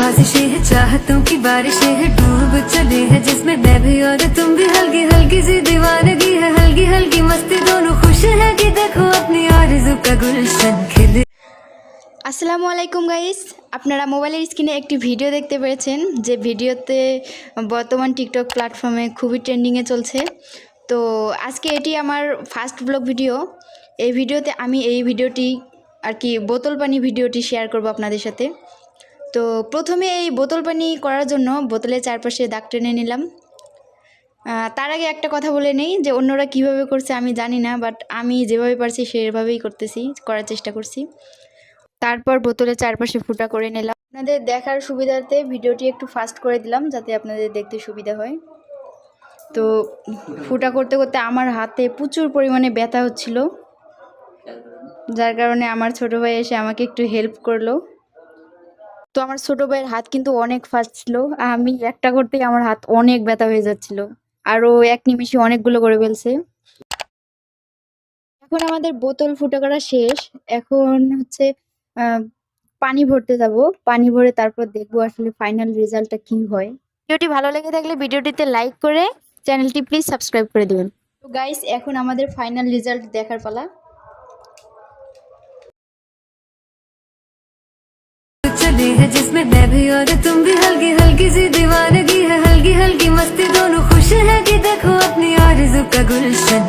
नवाजिशें हैं, चाहतों की बारिशें हैं, डूब चले हैं जिसमें मैं भी और तुम भी। हल्की हल्की सी दीवानगी है, हल्की हल्की मस्ती, दोनों खुश है कि देखो अपनी आरज़ू का गुलशन खिले। আসসালামু আলাইকুম গাইস, আপনারা মোবাইলের স্ক্রিনে একটি ভিডিও দেখতে পেয়েছেন যে ভিডিওতে বর্তমান টিকটক প্ল্যাটফর্মে খুবই ট্রেন্ডিংয়ে চলছে। তো আজকে এটি আমার ফার্স্ট ব্লগ ভিডিও। এই ভিডিওতে আমি এই ভিডিওটি আর কি বোতল পানি ভিডিওটি শেয়ার করব আপনাদের সাথে। তো প্রথমে এই বোতল পানি করার জন্য বোতলের চারপাশে দাগ টেনে নিলাম। তার আগে একটা কথা বলে নেই যে অন্যরা কিভাবে করছে আমি জানি না, বাট আমি যেভাবে পারছি সেভাবেই করার চেষ্টা করছি। তারপর বোতলের চারপাশে ফুটা করে নিলাম। আপনাদের দেখার সুবিধার্থে ভিডিওটি একটু ফাস্ট করে দিলাম যাতে আপনাদের দেখতে সুবিধা হয়। তো ফুটা করতে করতে আমার হাতে প্রচুর পরিমাণে ব্যথা হচ্ছিল, যার কারণে আমার ছোট ভাই এসে আমাকে একটু হেল্প করলো। তো আমার ছোট ভাইয়ের হাত কিন্তু অনেক ফাস্ট ছিল, আমি একটা করতেই আমার হাত অনেক ব্যথা হয়ে যাচ্ছিল, আরও এক নিমিষে অনেকগুলো করে ফেলছে। এখন আমাদের বোতল ফুটা করা শেষ। এখন হচ্ছে পানি ভরতে যাব, পানি ভরে তারপর দেখবো আসলে ফাইনাল রেজাল্টটা কি হয়। ভিডিওটি ভালো লেগে থাকলে ভিডিওটিতে লাইক করে চ্যানেলটি প্লিজ সাবস্ক্রাইব করে দিবেন। তো গাইস, এখন আমাদের ফাইনাল রেজাল্ট দেখার পালা। चले हैं जिसमें मैं भी और तुम भी, हल्की हल्की सी दीवानगी है, हल्की हल्की मस्ती, दोनों खुश है कि देखो अपनी आरज़ू का गुलशन।